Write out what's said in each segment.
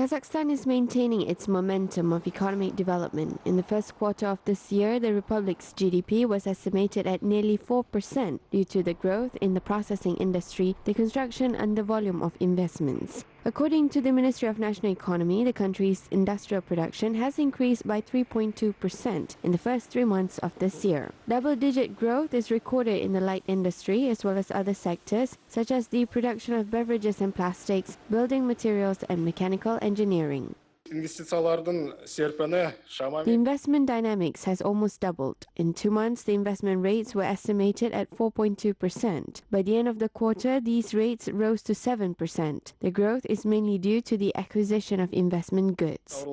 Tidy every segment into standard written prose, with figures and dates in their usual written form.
Kazakhstan is maintaining its momentum of economic development. In the first quarter of this year, the republic's GDP was estimated at nearly 4% due to the growth in the processing industry, the construction and the volume of investments. According to the Ministry of National Economy, the country's industrial production has increased by 3.2% in the first 3 months of this year. Double-digit growth is recorded in the light industry as well as other sectors such as the production of beverages and plastics, building materials and mechanical engineering. The investment dynamics has almost doubled. In 2 months, the investment rates were estimated at 4.2%. By the end of the quarter, these rates rose to 7%. The growth is mainly due to the acquisition of investment goods.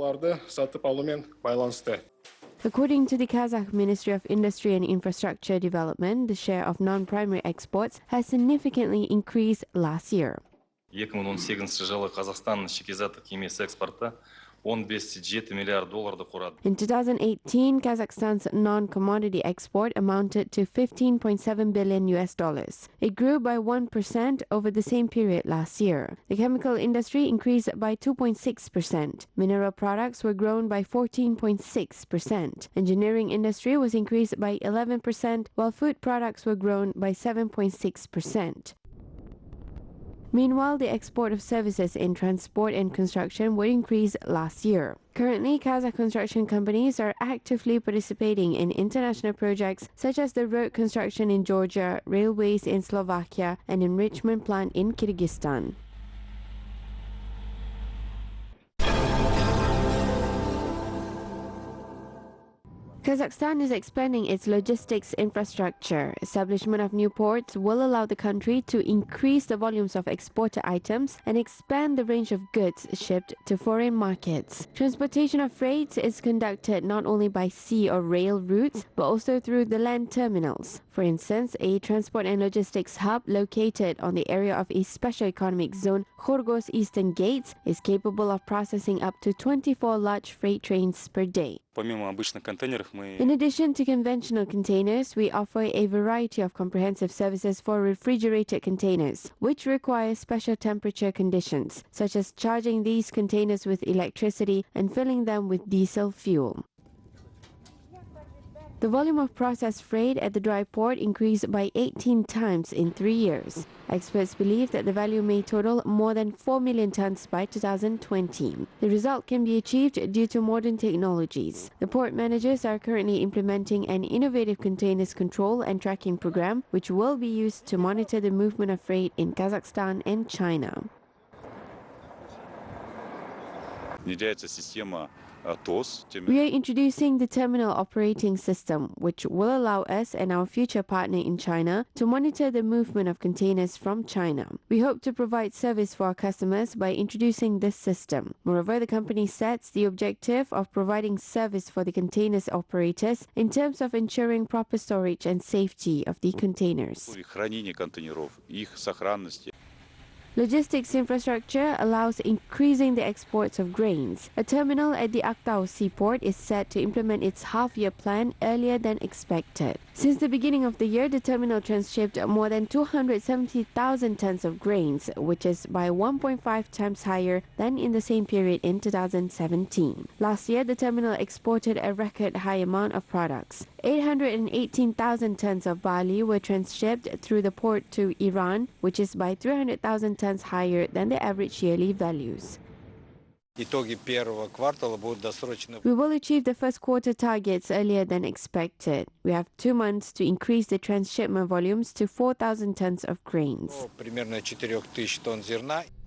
According to the Kazakh Ministry of Industry and Infrastructure Development, the share of non-primary exports has significantly increased last year. 2018 жылы Қазақстан шикізаттық емес экспорты 15,7 миллиард долларды құрады. In 2018, Kazakhstan's non-commodity export amounted to $15.7 billion. It grew by 1% over the same period last year. The chemical industry increased by 2.6%. Mineral products were grown by 14.6%. Engineering industry was increased by 11%, while food products were grown by 7.6%. Meanwhile, the export of services in transport and construction were increased last year. Currently, Kazakh construction companies are actively participating in international projects such as the road construction in Georgia, railways in Slovakia, and enrichment plant in Kyrgyzstan. Kazakhstan is expanding its logistics infrastructure. Establishment of new ports will allow the country to increase the volumes of exported items and expand the range of goods shipped to foreign markets. Transportation of freights is conducted not only by sea or rail routes, but also through the land terminals. For instance, a transport and logistics hub located on the area of a special economic zone, Khorgos Eastern Gates, is capable of processing up to 24 large freight trains per day. In addition to conventional containers, we offer a variety of comprehensive services for refrigerated containers, which require special temperature conditions, such as charging these containers with electricity and filling them with diesel fuel. The volume of processed freight at the dry port increased by 18 times in 3 years. Experts believe that the value may total more than 4 million tons by 2020. The result can be achieved due to modern technologies. The port managers are currently implementing an innovative containers control and tracking program, which will be used to monitor the movement of freight in Kazakhstan and China. We are introducing the terminal operating system, which will allow us and our future partner in China to monitor the movement of containers from China. We hope to provide service for our customers by introducing this system. Moreover, the company sets the objective of providing service for the containers operators in terms of ensuring proper storage and safety of the containers. Logistics infrastructure allows increasing the exports of grains. A terminal at the Aktau seaport is set to implement its half-year plan earlier than expected. Since the beginning of the year, the terminal transshipped more than 270,000 tons of grains, which is by 1.5 times higher than in the same period in 2017. Last year, the terminal exported a record high amount of products. 818,000 tons of barley were transshipped through the port to Iran, which is by 300,000 tons higher than the average yearly values. We will achieve the first quarter targets earlier than expected. We have 2 months to increase the transshipment volumes to 4,000 tons of grains.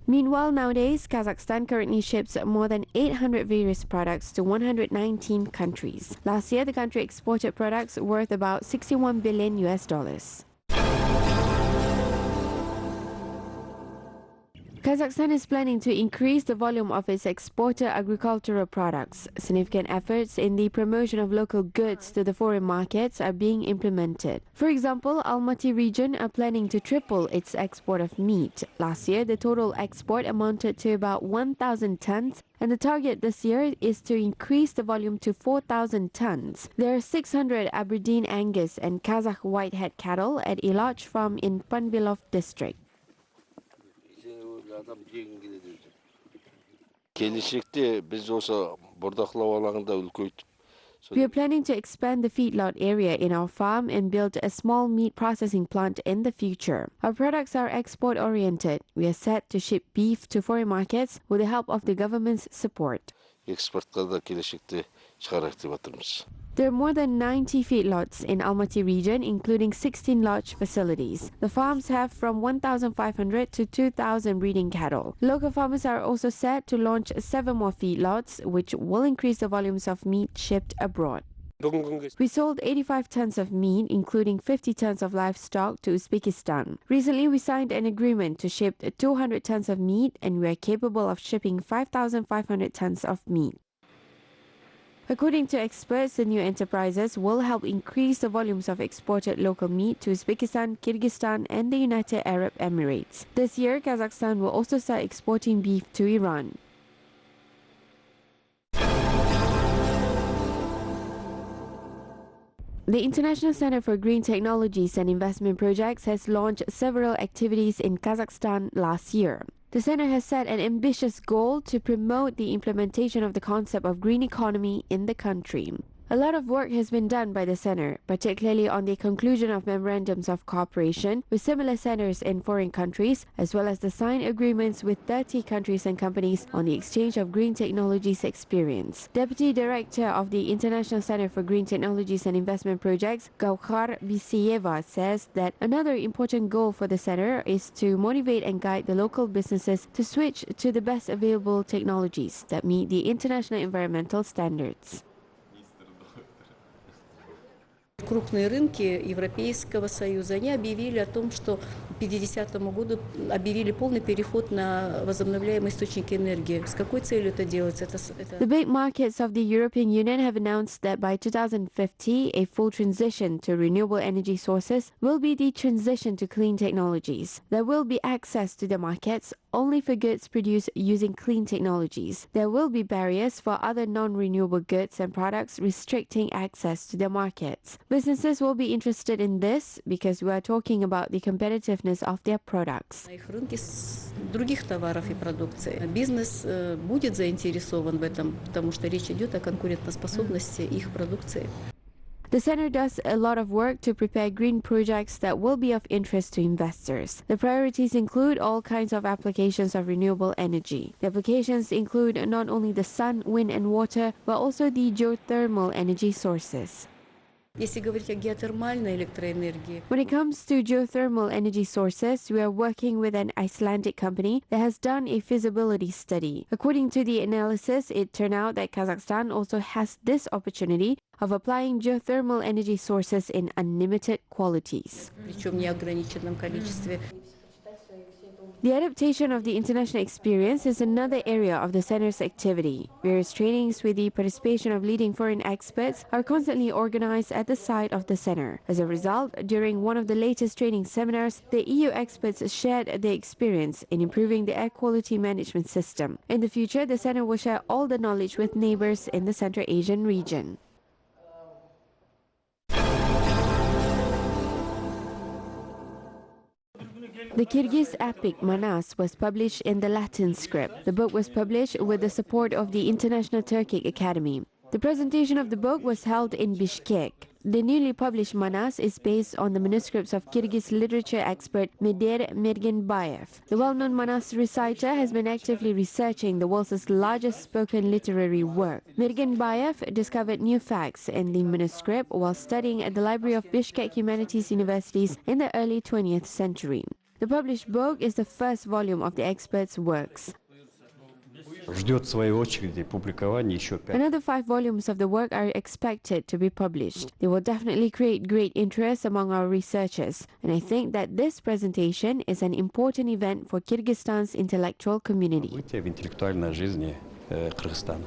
Meanwhile, nowadays, Kazakhstan currently ships more than 800 various products to 119 countries. Last year, the country exported products worth about $61 billion. Kazakhstan is planning to increase the volume of its exported agricultural products. Significant efforts in the promotion of local goods to the foreign markets are being implemented. For example, Almaty region are planning to triple its export of meat. Last year, the total export amounted to about 1,000 tons, and the target this year is to increase the volume to 4,000 tons. There are 600 Aberdeen Angus and Kazakh Whitehead cattle at a large farm in Panvilov district. келешекте біз осы бордақылау алаңында үлкейтіп We are planning to expand the feedlot area in our farm and build a small meat processing plant in the future. Our products are export-oriented. We are set to ship beef to foreign markets with the help of the government's support. экспортқа да келешекте шығарайық деп жатырмыз. There are more than 90 feedlots in Almaty region, including 16 large facilities. The farms have from 1,500 to 2,000 breeding cattle. Local farmers are also set to launch 7 more feedlots, which will increase the volumes of meat shipped abroad. We sold 85 tons of meat, including 50 tons of livestock, to Uzbekistan. Recently, we signed an agreement to ship 200 tons of meat, and we are capable of shipping 5,500 tons of meat. According to experts, the new enterprises will help increase the volumes of exported local meat to Uzbekistan, Kyrgyzstan, and the United Arab Emirates. This year, Kazakhstan will also start exporting beef to Iran. The International Center for Green Technologies and Investment Projects has launched several activities in Kazakhstan last year. The center has set an ambitious goal to promote the implementation of the concept of green economy in the country. A lot of work has been done by the center, particularly on the conclusion of memorandums of cooperation with similar centers in foreign countries, as well as the signed agreements with 30 countries and companies on the exchange of green technologies experience. Deputy Director of the International Center for Green Technologies and Investment Projects, Gaukhar Bisiyeva, says that another important goal for the center is to motivate and guide the local businesses to switch to the best available technologies that meet the international environmental standards. Крупные рынки Европейского Союза, они объявили о том, что к 50 году объявили полный переход на возобновляемые источники энергии. С какой целью это делается? The big markets of the European Union have announced that by 2050, a full transition to renewable energy sources will be the transition to clean technologies. There will be access to the markets only for goods produced using clean technologies. There will be barriers for other non-renewable goods and products restricting access to the markets. Businesses will be interested in this because we are talking about the competitiveness of their products. На их рынке других товаров и продукции. Бизнес будет заинтересован в этом, потому что речь идет о конкурентоспособности их продукции. The center does a lot of work to prepare green projects that will be of interest to investors. The priorities include all kinds of applications of renewable energy. The applications include not only the sun, wind and water, but also the geothermal energy sources. Если говорить о геотермальной электроэнергии, When it comes to geothermal energy sources, we are working with an Icelandic company that has done a feasibility study. According to the analysis, it turned out that Kazakhstan also has this opportunity of applying geothermal energy sources in unlimited qualities. причем в неограниченном количестве. The adaptation of the international experience is another area of the center's activity. Various trainings with the participation of leading foreign experts are constantly organized at the site of the center. As a result, during one of the latest training seminars, the EU experts shared their experience in improving the air quality management system. In the future, the center will share all the knowledge with neighbors in the Central Asian region. The Kyrgyz epic Manas was published in the Latin script. The book was published with the support of the International Turkic Academy. The presentation of the book was held in Bishkek. The newly published Manas is based on the manuscripts of Kyrgyz literature expert Medir Mergenbayev. The well-known Manas reciter has been actively researching the world's largest spoken literary work. Mergenbayev discovered new facts in the manuscript while studying at the Library of Bishkek Humanities Universities in the early 20th century. The published book is the first volume of the expert's works. Ждет в своей очереди публикование еще 5. Another 5 volumes of the work are expected to be published. They will definitely create great interest among our researchers, and I think that this presentation is an important event for Kyrgyzstan's intellectual community. События в интеллектуальной жизни Кыргызстана.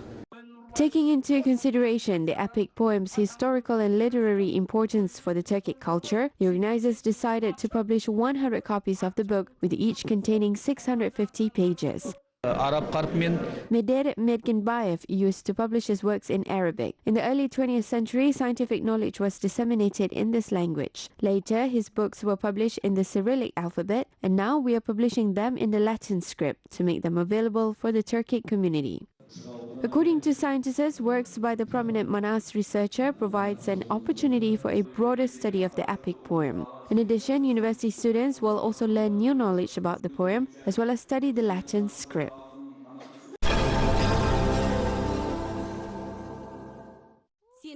Taking into consideration the epic poem's historical and literary importance for the Turkic culture, the organizers decided to publish 100 copies of the book, with each containing 650 pages. Medir Medginbayev used to publish his works in Arabic. In the early 20th century, scientific knowledge was disseminated in this language. Later, his books were published in the Cyrillic alphabet, and now we are publishing them in the Latin script to make them available for the Turkic community. According to scientists, works by the prominent Manas researcher provides an opportunity for a broader study of the epic poem. In addition, university students will also learn new knowledge about the poem, as well as study the Latin script.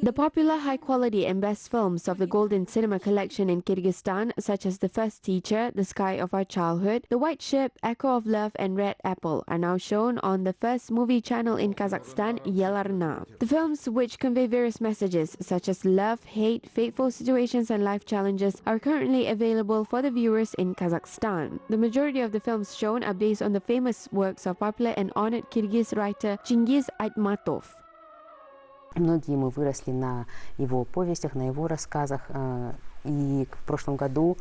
The popular, high-quality and best films of the Golden Cinema Collection in Kyrgyzstan, such as The First Teacher, The Sky of Our Childhood, The White Ship, Echo of Love and Red Apple, are now shown on the first movie channel in Kazakhstan, Yelarna. The films, which convey various messages such as love, hate, fateful situations and life challenges, are currently available for the viewers in Kazakhstan. The majority of the films shown are based on the famous works of popular and honored Kyrgyz writer Chingiz Айтmatov. Многие мы выросли на его повестях, на его рассказах. И в прошлом году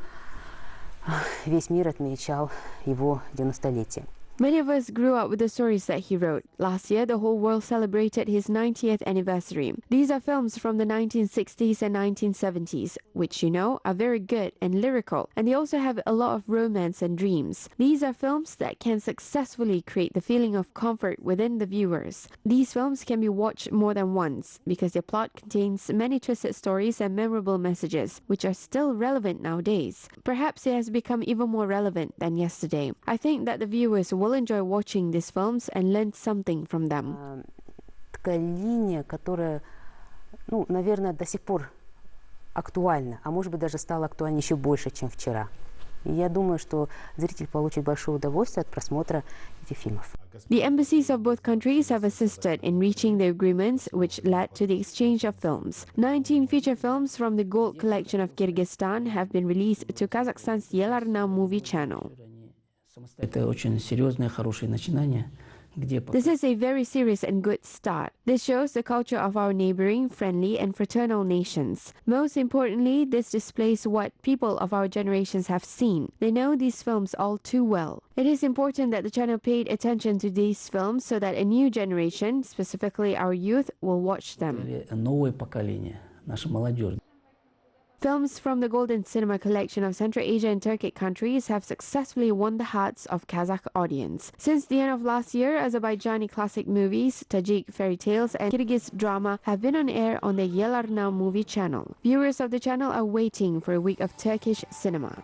весь мир отмечал его 90-летие. Many of us grew up with the stories that he wrote. Last year, the whole world celebrated his 90th anniversary. These are films from the 1960s and 1970s, which, you know, are very good and lyrical, and they also have a lot of romance and dreams. These are films that can successfully create the feeling of comfort within the viewers. These films can be watched more than once, because their plot contains many twisted stories and memorable messages, which are still relevant nowadays. Perhaps it has become even more relevant than yesterday. I think that the viewers will enjoy watching these films and learn something from them. Такая линия, которая, наверное, до сих пор актуальна, а может быть даже стала актуальнее еще больше, чем вчера. И я думаю, что зритель получит большое удовольствие от просмотра этих фильмов. The embassies of both countries have assisted in reaching the agreements, which led to the exchange of films. 19 feature films from the Gold Collection of Kyrgyzstan have been released to Kazakhstan's Yelarna movie channel. Это очень серьезное, хорошее начинание. This is a very serious and good start. This shows the culture of our neighboring, friendly and fraternal nations. Most importantly, this displays what people of our generations have seen. They know these films all too well. It is important that the channel paid attention to these films so that a new generation, specifically our youth, will watch them. Новое поколение, наша молодежь. Films from the Golden Cinema Collection of Central Asia and Turkic countries have successfully won the hearts of Kazakh audience. Since the end of last year, Azerbaijani classic movies, Tajik fairy tales and Kyrgyz drama have been on air on the Yelarna movie channel. Viewers of the channel are waiting for a week of Turkish cinema.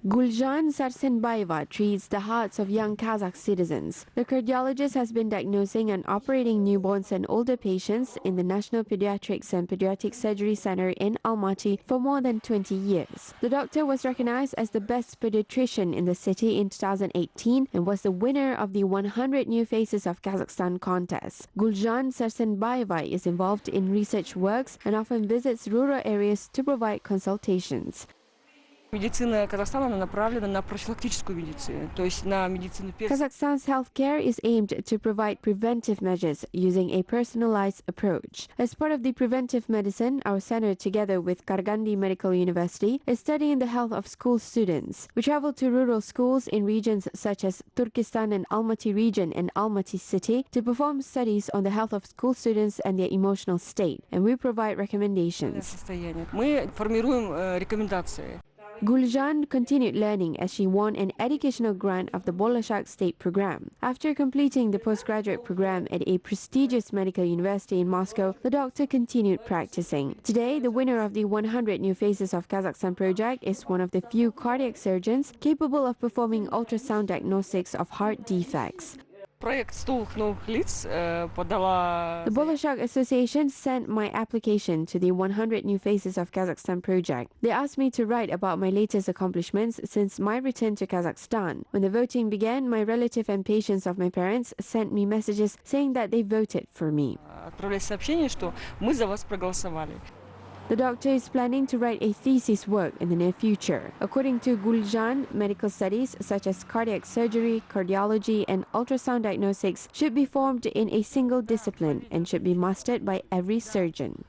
Guljan Sarsenbayeva treats the hearts of young Kazakh citizens. The cardiologist has been diagnosing and operating newborns and older patients in the National Pediatrics and Pediatric Surgery Center in Almaty for more than 20 years. The doctor was recognized as the best pediatrician in the city in 2018 and was the winner of the 100 New Faces of Kazakhstan contest. Guljan Sarsenbayeva is involved in research works and often visits rural areas to provide consultations. Медицина Казахстана направлена на профилактическую медицину, то есть на медицину. Kazakhstan's healthcare is aimed to provide preventive measures using a personalized approach. As part of the preventive medicine, our center, together with Karaganda Medical University, is studying the health of school students. We travel to rural schools in regions such as Turkestan and Almaty region and Almaty city to perform studies on the health of school students and their emotional state, and we provide recommendations. Мы формируем рекомендации. Guljan continued learning as she won an educational grant of the Bolashak State Program. After completing the postgraduate program at a prestigious medical university in Moscow, the doctor continued practicing. Today, the winner of the 100 New Faces of Kazakhstan project is one of the few cardiac surgeons capable of performing ultrasound diagnostics of heart defects. Проект «100 новых лиц» подала. The Bolashak Association sent my application to the 100 New Faces of Kazakhstan project. They asked me to write about my latest accomplishments since my return to Kazakhstan. When the voting began, my relative and patients of my parents sent me messages saying that they voted for me. Отправляли сообщение, что мы за вас проголосовали. The doctor is planning to write a thesis work in the near future. According to Guljan, medical studies such as cardiac surgery, cardiology, and ultrasound diagnostics should be formed in a single discipline and should be mastered by every surgeon.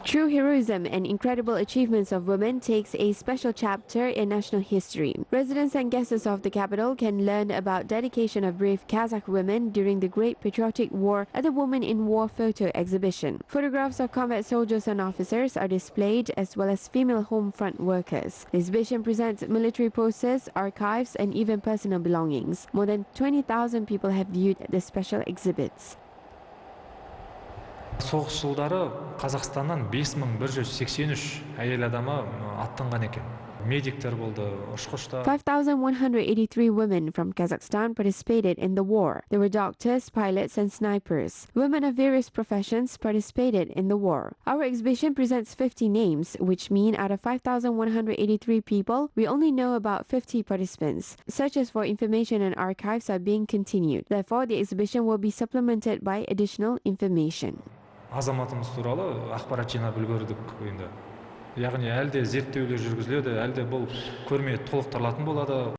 True heroism and incredible achievements of women takes a special chapter in national history. Residents and guests of the capital can learn about dedication of brave Kazakh women during the Great Patriotic War at the Women in War photo exhibition. Photographs of combat soldiers and officers are displayed, as well as female home front workers. The exhibition presents military posters, archives, and even personal belongings. More than 20,000 people have viewed the special exhibits. Соғыс жылдары Қазақстаннан 5183 әйел адамы аттанған екен. Медиктер болды, ұшқыштар. 5,183 women from Kazakhstan participated in the war. There were doctors, pilots, and snipers. Women of various professions participated in the war. Our exhibition presents 50 names, which mean out of 5,183 people, we only know about 50 participants. Searches for information and archives are being continued. Therefore, the exhibition will be supplemented by additional information. Азаматымыз туралы ақпарат жинап үлгердік енді. Яғни әлде зерттеулер жүргізіледі, әлде бұл көрме толықтырылатын болады.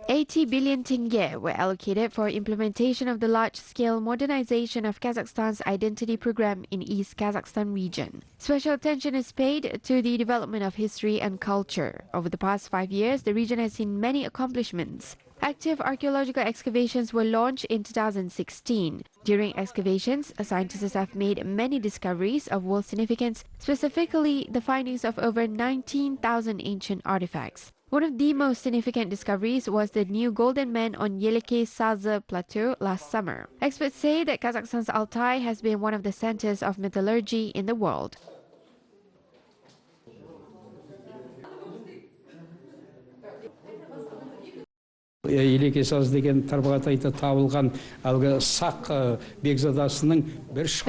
80 billion tenge were allocated for implementation of the large-scale modernization of Kazakhstan's identity program in East Kazakhstan region. Special attention is paid to the development of history and culture. Over the past 5 years, the region has seen many accomplishments. Active archaeological excavations were launched in 2016. During excavations, scientists have made many discoveries of world significance, specifically the findings of over 19,000 ancient artifacts. One of the most significant discoveries was the new golden man on Yeleke Sazı Plateau last summer. Experts say that Kazakhstan's Altai has been one of the centers of metallurgy in the world. The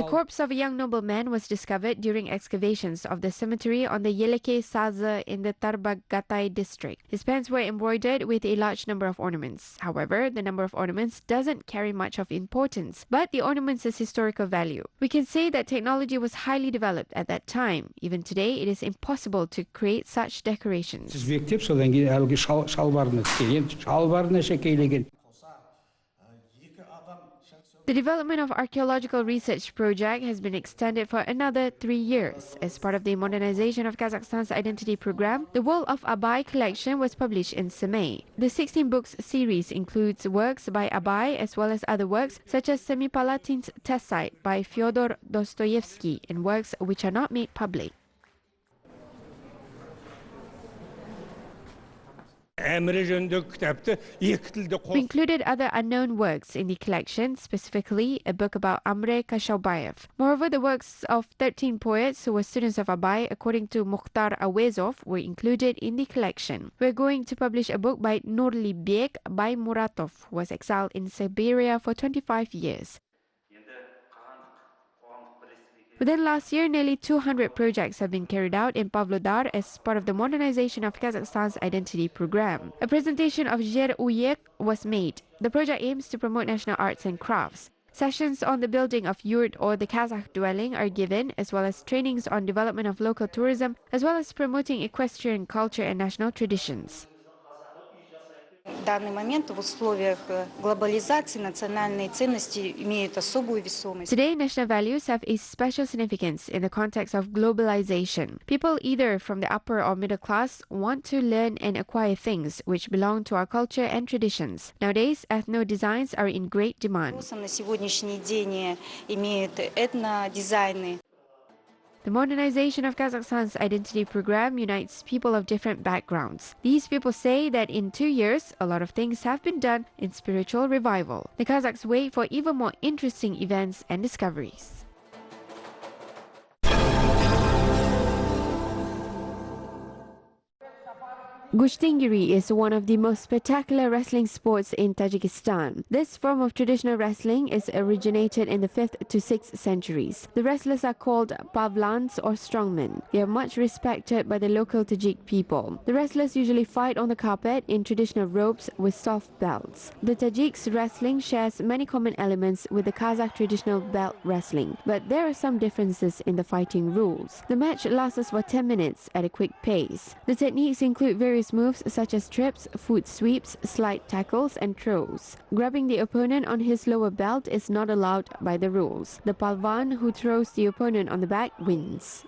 corpse of a young nobleman was discovered during excavations of the cemetery on the Yeleke Sazı in the Tarbagatai district. His pants were embroidered with a large number of ornaments. However, the number of ornaments doesn't carry much of importance, but the ornaments' historical value. We can say that technology was highly developed at that time. Even today, it is impossible to create such decorations. The development of archaeological research project has been extended for another 3 years. As part of the modernization of Kazakhstan's identity program, the World of Abay collection was published in Semey. The 16 books series includes works by Abay as well as other works such as Semipalatin's Test Site by Fyodor Dostoevsky and works which are not made public. We included other unknown works in the collection, specifically a book about Amre Kashabayev. Moreover, the works of 13 poets who were students of Abay, according to Mukhtar Awezov, were included in the collection. We're going to publish a book by Nurlibek by Muratov, who was exiled in Siberia for 25 years. Within last year, nearly 200 projects have been carried out in Pavlodar as part of the modernization of Kazakhstan's identity program. A presentation of Jer Uyek was made. The project aims to promote national arts and crafts. Sessions on the building of yurt or the Kazakh dwelling are given, as well as trainings on development of local tourism, as well as promoting equestrian culture and national traditions. В данный момент в условиях глобализации национальные ценности имеют особую весомость. Today, national values have a special significance in the context of globalization. People either from the upper or middle class want to learn and acquire things which belong to our culture and traditions. Nowadays, ethno-designs are in great demand. На сегодняшний день имеют этнодизайны. The modernization of Kazakhstan's identity program unites people of different backgrounds. These people say that in 2 years, a lot of things have been done in spiritual revival. The Kazakhs wait for even more interesting events and discoveries. Gushtingiri is one of the most spectacular wrestling sports in Tajikistan. This form of traditional wrestling is originated in the 5th to 6th centuries. The wrestlers are called pavlans or strongmen. They are much respected by the local Tajik people. The wrestlers usually fight on the carpet in traditional robes with soft belts. The Tajiks wrestling shares many common elements with the Kazakh traditional belt wrestling, but there are some differences in the fighting rules. The match lasts for 10 minutes at a quick pace. The techniques include various various moves such as trips, foot sweeps, slide tackles, and throws. Grabbing the opponent on his lower belt is not allowed by the rules. The palvan who throws the opponent on the back wins.